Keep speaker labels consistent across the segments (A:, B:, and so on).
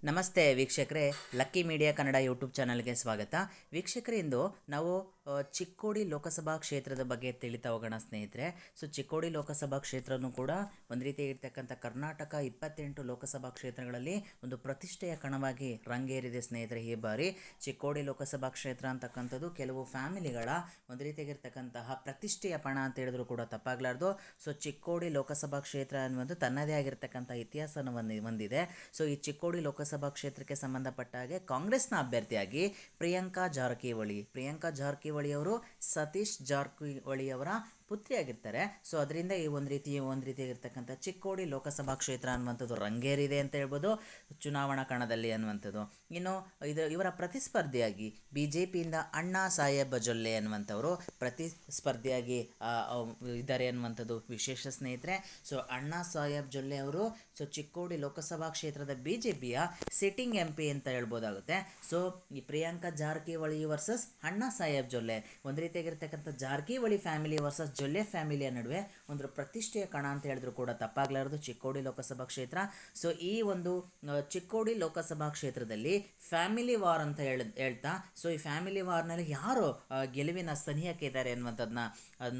A: ನಮಸ್ತೆ ವೀಕ್ಷಕರೇ, lucky media Kannada YouTube ಚಾನಲ್ಗೆ ಸ್ವಾಗತ. ವೀಕ್ಷಕರೇ, ಇಂದು ನಾವು ಚಿಕ್ಕೋಡಿ ಲೋಕಸಭಾ ಕ್ಷೇತ್ರದ ಬಗ್ಗೆ ತಿಳಿತಾ ಹೋಗೋಣ ಸ್ನೇಹಿತರೆ. ಚಿಕ್ಕೋಡಿ ಲೋಕಸಭಾ ಕ್ಷೇತ್ರನೂ ಕೂಡ ಒಂದು ರೀತಿ ಇರ್ತಕ್ಕಂಥ ಕರ್ನಾಟಕ 28 ಲೋಕಸಭಾ ಕ್ಷೇತ್ರಗಳಲ್ಲಿ ಒಂದು ಪ್ರತಿಷ್ಠೆಯ ಕಣವಾಗಿ ರಂಗೇರಿದೆ ಸ್ನೇಹಿತರೆ. ಈ ಬಾರಿ ಚಿಕ್ಕೋಡಿ ಲೋಕಸಭಾ ಕ್ಷೇತ್ರ ಅಂತಕ್ಕಂಥದ್ದು ಕೆಲವು ಫ್ಯಾಮಿಲಿಗಳ ಒಂದು ರೀತಿಯಾಗಿರ್ತಕ್ಕಂತಹ ಪ್ರತಿಷ್ಠೆಯ ಪಣ ಅಂತ ಹೇಳಿದ್ರು ಕೂಡ ತಪ್ಪಾಗಲಾರ್ದು. ಚಿಕ್ಕೋಡಿ ಲೋಕಸಭಾ ಕ್ಷೇತ್ರ ಅನ್ನೋದು ತನ್ನದೇ ಆಗಿರ್ತಕ್ಕಂಥ ಇತಿಹಾಸನ ಹೊಂದಿದೆ. ಈ ಚಿಕ್ಕೋಡಿ ಲೋಕಸಭಾ ಕ್ಷೇತ್ರಕ್ಕೆ ಸಂಬಂಧಪಟ್ಟ ಹಾಗೆ ಕಾಂಗ್ರೆಸ್ನ ಅಭ್ಯರ್ಥಿಯಾಗಿ ಪ್ರಿಯಾಂಕಾ ಜಾರಕಿಹೊಳಿ ಅವರು ಸತೀಶ್ ಜಾರಕಿಹೊಳಿ ಅವರ ಪುತ್ರಿಯಾಗಿರ್ತಾರೆ. ಅದರಿಂದ ಈ ಒಂದು ರೀತಿಯಾಗಿರ್ತಕ್ಕಂಥ ಚಿಕ್ಕೋಡಿ ಲೋಕಸಭಾ ಕ್ಷೇತ್ರ ಅನ್ನುವಂಥದ್ದು ರಂಗೇರಿದೆ ಅಂತ ಹೇಳ್ಬೋದು ಚುನಾವಣಾ ಕಣದಲ್ಲಿ ಅನ್ನುವಂಥದ್ದು. ಇನ್ನು ಇವರ ಪ್ರತಿಸ್ಪರ್ಧಿಯಾಗಿ BJPಯಿಂದ ಅಣ್ಣಾ ಸಾಹೇಬ್ ಜೊಲ್ಲೆ ಅನ್ನುವಂಥವರು ಪ್ರತಿಸ್ಪರ್ಧಿಯಾಗಿ ಇದ್ದಾರೆ ಅನ್ನುವಂಥದ್ದು ವಿಶೇಷ ಸ್ನೇಹಿತರೆ. ಅಣ್ಣಾ ಸಾಹೇಬ್ ಜೊಲ್ಲೆ ಅವರು ಚಿಕ್ಕೋಡಿ ಲೋಕಸಭಾ ಕ್ಷೇತ್ರದ BJPಯ ಸಿಟ್ಟಿಂಗ್ MP ಅಂತ ಹೇಳ್ಬೋದಾಗುತ್ತೆ. ಈ ಪ್ರಿಯಾಂಕಾ ಜಾರಕಿಹೊಳಿ ವರ್ಸಸ್ ಅಣ್ಣಾ ಸಾಹೇಬ್ ಜೊಲ್ಲೆ, ಒಂದು ರೀತಿಯಾಗಿರ್ತಕ್ಕಂಥ ಜಾರಕಿಹೊಳಿ ಫ್ಯಾಮಿಲಿ ವರ್ಸಸ್ ಜೊಲ್ಲೆ ಫ್ಯಾಮಿಲಿಯ ನಡುವೆ ಒಂದು ಪ್ರತಿಷ್ಠೆಯ ಕಣ ಅಂತ ಹೇಳಿದ್ರು ಕೂಡ ತಪ್ಪಾಗಲಾರದು ಚಿಕ್ಕೋಡಿ ಲೋಕಸಭಾ ಕ್ಷೇತ್ರ. ಈ ಒಂದು ಚಿಕ್ಕೋಡಿ ಲೋಕಸಭಾ ಕ್ಷೇತ್ರದಲ್ಲಿ ಫ್ಯಾಮಿಲಿ ವಾರ್ ಅಂತ ಹೇಳ್ತಾ ಈ ಫ್ಯಾಮಿಲಿ ವಾರ್ನಲ್ಲಿ ಯಾರು ಗೆಲುವಿನ ಸನಿಹಕ್ಕೆ ಇದ್ದಾರೆ ಅನ್ನುವಂಥದ್ದನ್ನ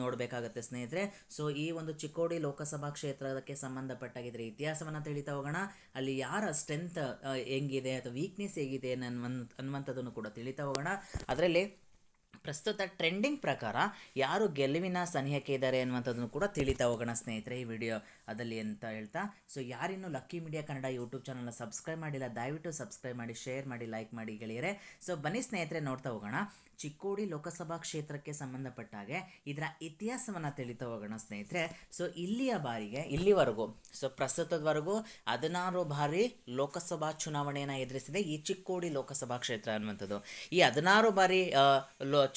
A: ನೋಡಬೇಕಾಗುತ್ತೆ ಸ್ನೇಹಿತರೆ. ಈ ಒಂದು ಚಿಕ್ಕೋಡಿ ಲೋಕಸಭಾ ಕ್ಷೇತ್ರಕ್ಕೆ ಸಂಬಂಧಪಟ್ಟಾಗಿದ್ರೆ ಇತಿಹಾಸವನ್ನು ತಿಳಿತಾ ಹೋಗೋಣ. ಅಲ್ಲಿ ಯಾರ ಸ್ಟ್ರೆಂತ್ ಹೆಂಗಿದೆ ಅಥವಾ ವೀಕ್ನೆಸ್ ಹೇಗಿದೆ ಅನ್ನುವಂಥದ್ದನ್ನು ಕೂಡ ತಿಳಿತಾ ಹೋಗೋಣ. ಅದರಲ್ಲಿ ಪ್ರಸ್ತುತ ಟ್ರೆಂಡಿಂಗ್ ಪ್ರಕಾರ ಯಾರು ಗೆಲುವಿನ ಸನಿಹಕ್ಕೆ ಇದ್ದಾರೆ ಅನ್ನುವಂಥದ್ದನ್ನು ಕೂಡ ತಿಳಿತಾ ಹೋಗೋಣ ಸ್ನೇಹಿತರೆ ಈ ವಿಡಿಯೋ ಅದಲ್ಲಿ ಅಂತ ಹೇಳ್ತಾ. ಯಾರಿನ್ನೂ ಲಕ್ಕಿ ಮೀಡಿಯಾ ಕನ್ನಡ ಯೂಟ್ಯೂಬ್ ಚಾನಲ್ನ ಸಬ್ಸ್ಕ್ರೈಬ್ ಮಾಡಿಲ್ಲ, ದಯವಿಟ್ಟು ಸಬ್ಸ್ಕ್ರೈಬ್ ಮಾಡಿ, ಶೇರ್ ಮಾಡಿ, ಲೈಕ್ ಮಾಡಿ ಗೆಳೆಯರೆ. ಬನ್ನಿ ಸ್ನೇಹಿತರೆ, ನೋಡ್ತಾ ಹೋಗೋಣ. ಚಿಕ್ಕೋಡಿ ಲೋಕಸಭಾ ಕ್ಷೇತ್ರಕ್ಕೆ ಸಂಬಂಧಪಟ್ಟ ಹಾಗೆ ಇದರ ಇತಿಹಾಸವನ್ನು ತಿಳಿತಾ ಹೋಗೋಣ ಸ್ನೇಹಿತರೆ. ಇಲ್ಲಿವರೆಗೂ ಪ್ರಸ್ತುತದವರೆಗೂ 16 ಬಾರಿ ಲೋಕಸಭಾ ಚುನಾವಣೆಯನ್ನು ಎದುರಿಸಿದೆ ಈ ಚಿಕ್ಕೋಡಿ ಲೋಕಸಭಾ ಕ್ಷೇತ್ರ ಅನ್ನುವಂಥದ್ದು. ಈ 16 ಬಾರಿ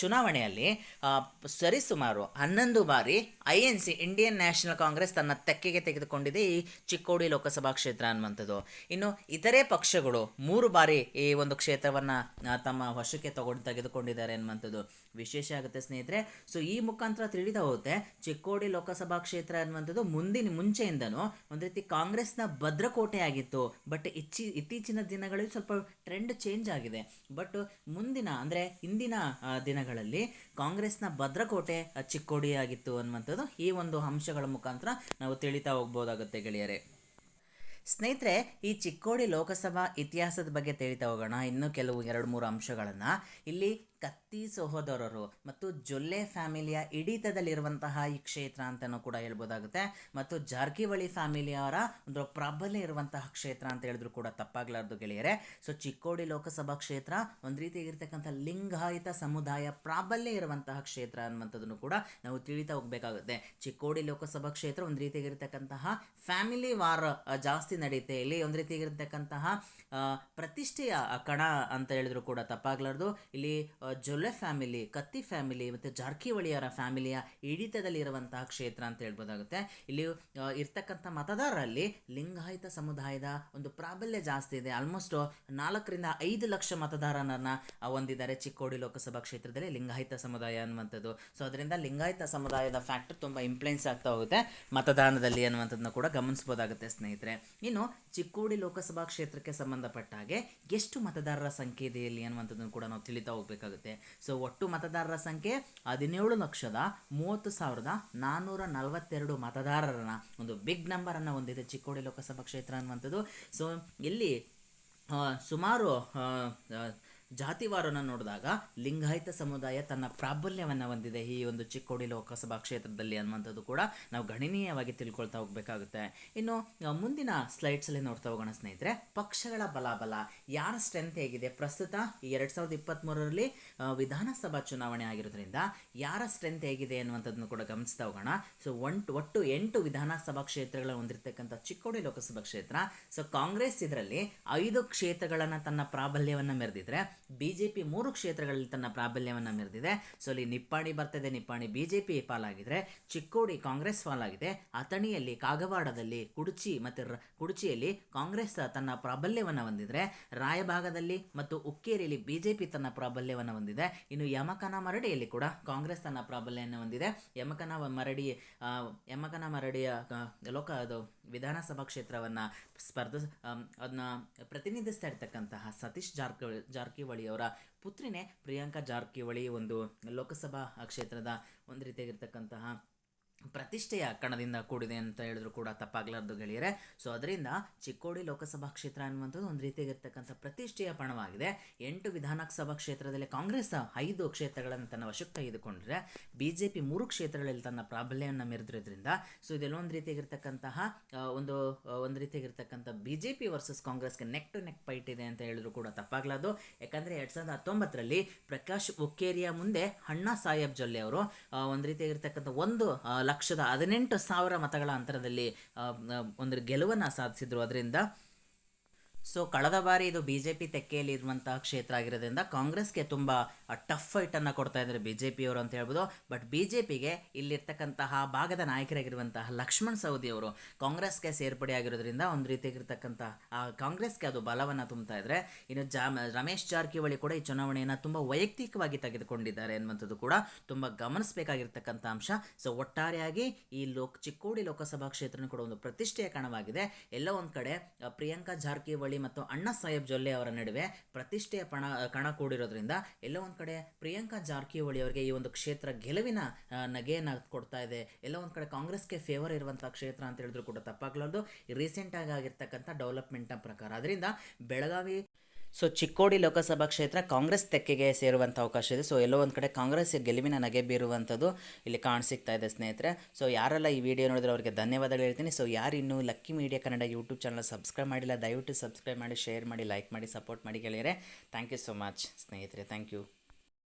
A: ಚುನಾವಣೆಯಲ್ಲಿ ಸರಿಸುಮಾರು 11 ಬಾರಿ INC ಇಂಡಿಯನ್ ನ್ಯಾಷನಲ್ ಕಾಂಗ್ರೆಸ್ ತನ್ನ ತೆಕ್ಕೆಗೆ ತೆಗೆದುಕೊಂಡಿದೆ ಈ ಚಿಕ್ಕೋಡಿ ಲೋಕಸಭಾ ಕ್ಷೇತ್ರ ಅನ್ನುವಂಥದ್ದು. ಇನ್ನು ಇತರೆ ಪಕ್ಷಗಳು 3 ಬಾರಿ ಈ ಒಂದು ಕ್ಷೇತ್ರವನ್ನು ತಮ್ಮ ವಶಕ್ಕೆ ತೆಗೆದುಕೊಂಡಿದ್ದಾರೆ ಅನ್ನುವಂಥದ್ದು ವಿಶೇಷ ಆಗುತ್ತೆ ಸ್ನೇಹಿತರೆ. ಈ ಮುಖಾಂತರ ತಿಳಿತಾ ಹೋಗುತ್ತೆ ಚಿಕ್ಕೋಡಿ ಲೋಕಸಭಾ ಕ್ಷೇತ್ರ ಅನ್ನುವಂಥದ್ದು ಮುಂಚೆಯಿಂದನೂ ಒಂದು ರೀತಿ ಕಾಂಗ್ರೆಸ್ನ ಭದ್ರಕೋಟೆ ಆಗಿತ್ತು. ಬಟ್ ಇತ್ತೀಚಿನ ದಿನಗಳಲ್ಲಿ ಸ್ವಲ್ಪ ಟ್ರೆಂಡ್ ಚೇಂಜ್ ಆಗಿದೆ. ಬಟ್ ಇಂದಿನ ದಿನಗಳಲ್ಲಿ ಕಾಂಗ್ರೆಸ್ನ ಭದ್ರಕೋಟೆ ಚಿಕ್ಕೋಡಿ ಆಗಿತ್ತು ಅನ್ನುವಂಥದ್ದು ಈ ಒಂದು ಅಂಶಗಳ ಮುಖಾಂತರ ನಾವು ತಿಳಿತಾ ಹೋಗ್ಬೋದಾಗುತ್ತೆ ಗೆಳೆಯರೆ. ಸ್ನೇಹಿತರೆ, ಈ ಚಿಕ್ಕೋಡಿ ಲೋಕಸಭಾ ಇತಿಹಾಸದ ಬಗ್ಗೆ ತಿಳಿತಾ ಹೋಗೋಣ. ಇನ್ನೂ ಕೆಲವು 2-3 ಅಂಶಗಳನ್ನು ಇಲ್ಲಿ ಕತ್ತಿ ಸಹೋದರರು ಮತ್ತು ಜೊಲ್ಲೆ ಫ್ಯಾಮಿಲಿಯ ಹಿಡಿತದಲ್ಲಿರುವಂತಹ ಈ ಕ್ಷೇತ್ರ ಅಂತಲೂ ಕೂಡ ಹೇಳ್ಬೋದಾಗುತ್ತೆ. ಮತ್ತು ಜಾರಕಿಹೊಳಿ ಫ್ಯಾಮಿಲಿಯವರ ಒಂದು ಪ್ರಾಬಲ್ಯ ಇರುವಂತಹ ಕ್ಷೇತ್ರ ಅಂತ ಹೇಳಿದ್ರು ಕೂಡ ತಪ್ಪಾಗಲಾರ್ದು ಗೆಳೆಯರೆ. ಚಿಕ್ಕೋಡಿ ಲೋಕಸಭಾ ಕ್ಷೇತ್ರ ಒಂದು ರೀತಿಯಾಗಿರ್ತಕ್ಕಂಥ ಲಿಂಗಾಯತ ಸಮುದಾಯ ಪ್ರಾಬಲ್ಯ ಇರುವಂತಹ ಕ್ಷೇತ್ರ ಅನ್ನುವಂಥದ್ದನ್ನು ಕೂಡ ನಾವು ತಿಳಿತಾ ಹೋಗಬೇಕಾಗುತ್ತೆ. ಚಿಕ್ಕೋಡಿ ಲೋಕಸಭಾ ಕ್ಷೇತ್ರ ಒಂದು ರೀತಿಯಾಗಿರ್ತಕ್ಕಂತಹ ಫ್ಯಾಮಿಲಿ ವಾರ್ ಜಾಸ್ತಿ ನಡೆಯುತ್ತೆ. ಇಲ್ಲಿ ಒಂದು ರೀತಿಯಾಗಿರ್ತಕ್ಕಂತಹ ಪ್ರತಿಷ್ಠೆಯ ಕಣ ಅಂತ ಹೇಳಿದ್ರು ಕೂಡ ತಪ್ಪಾಗಲಾರ್ದು. ಇಲ್ಲಿ ಜೊಲ್ಲೆ ಫ್ಯಾಮಿಲಿ, ಕತ್ತಿ ಫ್ಯಾಮಿಲಿ ಮತ್ತು ಜಾರಕಿಹೊಳಿಯವರ ಫ್ಯಾಮಿಲಿಯ ಹಿಡಿತದಲ್ಲಿರುವಂತಹ ಕ್ಷೇತ್ರ ಅಂತ ಹೇಳ್ಬೋದಾಗುತ್ತೆ. ಇಲ್ಲಿ ಇರ್ತಕ್ಕಂಥ ಮತದಾರರಲ್ಲಿ ಲಿಂಗಾಯತ ಸಮುದಾಯದ ಒಂದು ಪ್ರಾಬಲ್ಯ ಜಾಸ್ತಿ ಇದೆ. ಆಲ್ಮೋಸ್ಟ್ 4-5 ಲಕ್ಷ ಮತದಾರರನ್ನ ಹೊಂದಿದ್ದಾರೆ ಚಿಕ್ಕೋಡಿ ಲೋಕಸಭಾ ಕ್ಷೇತ್ರದಲ್ಲಿ ಲಿಂಗಾಯತ ಸಮುದಾಯ ಅನ್ನುವಂಥದ್ದು. ಅದರಿಂದ ಲಿಂಗಾಯತ ಸಮುದಾಯದ ಫ್ಯಾಕ್ಟರ್ ತುಂಬ ಇಂಪ್ಲುಯೆನ್ಸ್ ಆಗ್ತಾ ಹೋಗುತ್ತೆ ಮತದಾನದಲ್ಲಿ ಅನ್ನುವಂಥದ್ದನ್ನ ಕೂಡ ಗಮನಿಸ್ಬೋದಾಗುತ್ತೆ ಸ್ನೇಹಿತರೆ. ಇನ್ನು ಚಿಕ್ಕೋಡಿ ಲೋಕಸಭಾ ಕ್ಷೇತ್ರಕ್ಕೆ ಸಂಬಂಧಪಟ್ಟ ಹಾಗೆ ಎಷ್ಟು ಮತದಾರರ ಸಂಖ್ಯೆ ಇದೆ ಇಲ್ಲಿ ಅನ್ನುವಂಥದ್ದನ್ನು ಕೂಡ ನಾವು ತಿಳಿತಾ ಹೋಗಬೇಕಾಗುತ್ತೆ. ಒಟ್ಟು ಮತದಾರರ ಸಂಖ್ಯೆ 17,30,442 ಮತದಾರರನ್ನ ಒಂದು ಬಿಗ್ ನಂಬರ್ ಅನ್ನು ಹೊಂದಿದೆ ಚಿಕ್ಕೋಡಿ ಲೋಕಸಭಾ ಕ್ಷೇತ್ರ ಅನ್ನುವಂಥದ್ದು. ಇಲ್ಲಿ ಸುಮಾರು ಜಾತಿವಾರನ ನೋಡಿದಾಗ ಲಿಂಗಾಯತ ಸಮುದಾಯ ತನ್ನ ಪ್ರಾಬಲ್ಯವನ್ನು ಹೊಂದಿದೆ ಈ ಒಂದು ಚಿಕ್ಕೋಡಿ ಲೋಕಸಭಾ ಕ್ಷೇತ್ರದಲ್ಲಿ ಅನ್ನುವಂಥದ್ದು ಕೂಡ ನಾವು ಗಣನೀಯವಾಗಿ ತಿಳ್ಕೊಳ್ತಾ ಹೋಗಬೇಕಾಗುತ್ತೆ. ಇನ್ನು ಮುಂದಿನ ಸ್ಲೈಡ್ಸಲ್ಲಿ ನೋಡ್ತಾ ಹೋಗೋಣ ಸ್ನೇಹಿತರೆ. ಪಕ್ಷಗಳ ಬಲಾಬಲ, ಯಾರ ಸ್ಟ್ರೆಂತ್ ಹೇಗಿದೆ ಪ್ರಸ್ತುತ ಈ 2023ರಲ್ಲಿ ವಿಧಾನಸಭಾ ಚುನಾವಣೆ ಆಗಿರೋದ್ರಿಂದ ಯಾರ ಸ್ಟ್ರೆಂತ್ ಹೇಗಿದೆ ಅನ್ನುವಂಥದ್ದನ್ನು ಕೂಡ ಗಮನಿಸ್ತಾ ಹೋಗೋಣ. ಒಟ್ಟು 8 ವಿಧಾನಸಭಾ ಕ್ಷೇತ್ರಗಳ ಹೊಂದಿರತಕ್ಕಂಥ ಚಿಕ್ಕೋಡಿ ಲೋಕಸಭಾ ಕ್ಷೇತ್ರ. ಕಾಂಗ್ರೆಸ್ ಇದರಲ್ಲಿ 5 ಕ್ಷೇತ್ರಗಳನ್ನು ತನ್ನ ಪ್ರಾಬಲ್ಯವನ್ನು ಮೆರೆದಿದ್ರೆ BJP 3 ಕ್ಷೇತ್ರಗಳಲ್ಲಿ ತನ್ನ ಪ್ರಾಬಲ್ಯವನ್ನು ಮೆರೆದಿದೆ. ಅಲ್ಲಿ ನಿಪ್ಪಾಣಿ ಬರ್ತದೆ, ನಿಪ್ಪಾಣಿ BJP ಪಾಲಾಗಿದ್ರೆ ಚಿಕ್ಕೋಡಿ ಕಾಂಗ್ರೆಸ್ ಪಾಲಾಗಿದೆ. ಅಥಣಿಯಲ್ಲಿ, ಕಾಗವಾಡದಲ್ಲಿ, ಕುಡಚಿಯಲ್ಲಿ ಕಾಂಗ್ರೆಸ್ ತನ್ನ ಪ್ರಾಬಲ್ಯವನ್ನು ಹೊಂದಿದ್ರೆ, ರಾಯಭಾಗದಲ್ಲಿ ಮತ್ತು ಉಕ್ಕೇರಿಯಲ್ಲಿ BJP ತನ್ನ ಪ್ರಾಬಲ್ಯವನ್ನು ಹೊಂದಿದೆ. ಇನ್ನು ಯಮಕನ ಮರಡಿಯಲ್ಲಿ ಕೂಡ ಕಾಂಗ್ರೆಸ್ ತನ್ನ ಪ್ರಾಬಲ್ಯವನ್ನು ಹೊಂದಿದೆ. ಯಮಕನ ಮರಡಿಯ ವಿಧಾನಸಭಾ ಕ್ಷೇತ್ರವನ್ನು ಅದನ್ನ ಪ್ರತಿನಿಧಿಸ್ತಾ ಇರ್ತಕ್ಕಂತಹ ಸತೀಶ್ ಜಾರಕಿಹೊಳಿ ಅವರ ಪುತ್ರಿನೇ ಪ್ರಿಯಾಂಕಾ ಜಾರಕಿಹೊಳಿ ಒಂದು ಲೋಕಸಭಾ ಕ್ಷೇತ್ರದ ಒಂದು ರೀತಿಯಾಗಿರ್ತಕ್ಕಂತಹ ಪ್ರತಿಷ್ಠೆಯ ಕಣದಿಂದ ಕೂಡಿದೆ ಅಂತ ಹೇಳಿದ್ರು ಕೂಡ ತಪ್ಪಾಗಲಾರ್ದು ಗೆಳೆಯರೆ. ಸೊ ಅದರಿಂದ ಚಿಕ್ಕೋಡಿ ಲೋಕಸಭಾ ಕ್ಷೇತ್ರ ಅನ್ನುವಂಥದ್ದು ಒಂದು ರೀತಿಯಾಗಿರ್ತಕ್ಕಂಥ ಪ್ರತಿಷ್ಠೆಯ ಪಣವಾಗಿದೆ. 8 ವಿಧಾನಸಭಾ ಕ್ಷೇತ್ರದಲ್ಲಿ ಕಾಂಗ್ರೆಸ್ 5 ಕ್ಷೇತ್ರಗಳನ್ನು ತನ್ನ ವಶಕ್ಕೆ ತೆಗೆದುಕೊಂಡ್ರೆ BJP 3 ಕ್ಷೇತ್ರಗಳಲ್ಲಿ ತನ್ನ ಪ್ರಾಬಲ್ಯವನ್ನು ಮೆರೆದಿರೋದ್ರಿಂದ ಸೊ ಇದೆಲ್ಲ ಒಂದು ರೀತಿಯಾಗಿರ್ತಕ್ಕಂತಹ ಒಂದು ರೀತಿಯಾಗಿರ್ತಕ್ಕಂಥ BJP ವರ್ಸಸ್ ಕಾಂಗ್ರೆಸ್ಗೆ ನೆಕ್ ಟು ನೆಕ್ ಫೈಟ್ ಇದೆ ಅಂತ ಹೇಳಿದ್ರು ಕೂಡ ತಪ್ಪಾಗಲಾರ್ದು. ಯಾಕಂದರೆ 2019ರಲ್ಲಿ ಪ್ರಕಾಶ್ ಹುಕ್ಕೇರಿಯ ಮುಂದೆ ಅಣ್ಣಾ ಸಾಹೇಬ್ ಜೊಲ್ಲೆ ಅವರು ಒಂದು ರೀತಿಯಾಗಿರ್ತಕ್ಕಂಥ 1,18,000 ಮತಗಳ ಅಂತರದಲ್ಲಿ ಒಂದು ಗೆಲುವನ್ನು ಸಾಧಿಸಿದ್ರು. ಅದರಿಂದ ಸೊ ಕಳೆದ ಬಾರಿ ಇದು BJP ತೆಕ್ಕೆಯಲ್ಲಿ ಇರುವಂತಹ ಕ್ಷೇತ್ರ ಆಗಿರೋದ್ರಿಂದ ಕಾಂಗ್ರೆಸ್ಗೆ ತುಂಬ ಟಫ್ ಫೈಟನ್ನು ಕೊಡ್ತಾ ಇದ್ದಾರೆ BJP ಅವರು ಅಂತ ಹೇಳ್ಬೋದು. ಬಟ್ BJPಗೆ ಇಲ್ಲಿರ್ತಕ್ಕಂತಹ ಭಾಗದ ನಾಯಕರಾಗಿರುವಂತಹ ಲಕ್ಷ್ಮಣ್ ಸವದಿ ಅವರು ಕಾಂಗ್ರೆಸ್ಗೆ ಸೇರ್ಪಡೆ ಆಗಿರೋದ್ರಿಂದ ಒಂದು ರೀತಿಯಾಗಿರ್ತಕ್ಕಂಥ ಕಾಂಗ್ರೆಸ್ಗೆ ಅದು ಬಲವನ್ನು ತುಂಬ್ತಾ ಇದ್ದಾರೆ. ಇನ್ನು ರಮೇಶ್ ಜಾರಕಿಹೊಳಿ ಕೂಡ ಈ ಚುನಾವಣೆಯನ್ನು ತುಂಬ ವೈಯಕ್ತಿಕವಾಗಿ ತೆಗೆದುಕೊಂಡಿದ್ದಾರೆ ಅನ್ನುವಂಥದ್ದು ಕೂಡ ತುಂಬ ಗಮನಿಸಬೇಕಾಗಿರ್ತಕ್ಕಂಥ ಅಂಶ. ಸೊ ಒಟ್ಟಾರೆಯಾಗಿ ಈ ಚಿಕ್ಕೋಡಿ ಲೋಕಸಭಾ ಕ್ಷೇತ್ರನೂ ಕೂಡ ಒಂದು ಪ್ರತಿಷ್ಠೆಯ ಕಣವಾಗಿದೆ. ಎಲ್ಲ ಒಂದು ಕಡೆ ಪ್ರಿಯಾಂಕಾ ಜಾರಕಿಹೊಳಿ ಮತ್ತು ಅಣ್ಣಾ ಸಾಹೇಬ್ ಜೊಲ್ಲೆ ಅವರ ನಡುವೆ ಪ್ರತಿಷ್ಠೆಯ ಕಣ ಕೂಡಿರೋದ್ರಿಂದ ಎಲ್ಲ ಒಂದು ಕಡೆ ಪ್ರಿಯಾಂಕಾ ಜಾರಕಿಹೊಳಿ ಅವರಿಗೆ ಈ ಒಂದು ಕ್ಷೇತ್ರ ಗೆಲುವಿನ ನಗೆಯನ್ನು ಕೊಡ್ತಾ ಇದೆ. ಎಲ್ಲ ಒಂದು ಕಡೆ ಕಾಂಗ್ರೆಸ್ಗೆ ಫೇವರ್ ಇರುವಂಥ ಕ್ಷೇತ್ರ ಅಂತ ಹೇಳಿದ್ರು ಕೂಡ ತಪ್ಪಾಗಲಾರ್ದು ರೀಸೆಂಟಾಗಿ ಆಗಿರ್ತಕ್ಕಂಥ ಡೆವಲಪ್ಮೆಂಟ್ನ ಪ್ರಕಾರ. ಅದರಿಂದ ಬೆಳಗಾವಿ ಸೊ ಚಿಕ್ಕೋಡಿ ಲೋಕಸಭಾ ಕ್ಷೇತ್ರ ಕಾಂಗ್ರೆಸ್ ತೆಕ್ಕೆಗೆ ಸೇರುವಂಥ ಅವಕಾಶ ಇದೆ. ಸೊ ಎಲ್ಲೋ ಒಂದು ಕಡೆ ಕಾಂಗ್ರೆಸ್ ಗೆಲುವಿನ ನಗೆ ಬೀರುವಂಥದ್ದು ಇಲ್ಲಿ ಕಾಣಿಸಿಗ್ತಾ ಇದೆ ಸ್ನೇಹಿತರೆ. ಸೊ ಯಾರೆಲ್ಲ ಈ ವಿಡಿಯೋ ನೋಡಿದ್ರೆ ಅವರಿಗೆ ಧನ್ಯವಾದಗಳು ಹೇಳ್ತೀನಿ. ಸೊ ಯಾರು ಇನ್ನೂ lucky media Kannada YouTube channel subscribe ಮಾಡಿಲ್ಲ, ದಯವಿಟ್ಟು ಸಬ್ಸ್ಕ್ರೈಬ್ ಮಾಡಿ, ಶೇರ್ ಮಾಡಿ, ಲೈಕ್ ಮಾಡಿ, ಸಪೋರ್ಟ್ ಮಾಡಿ ಗೆಳೆಯರೆ. ಥ್ಯಾಂಕ್ ಯು ಸೊ ಮಚ್ ಸ್ನೇಹಿತರೆ. Thank you.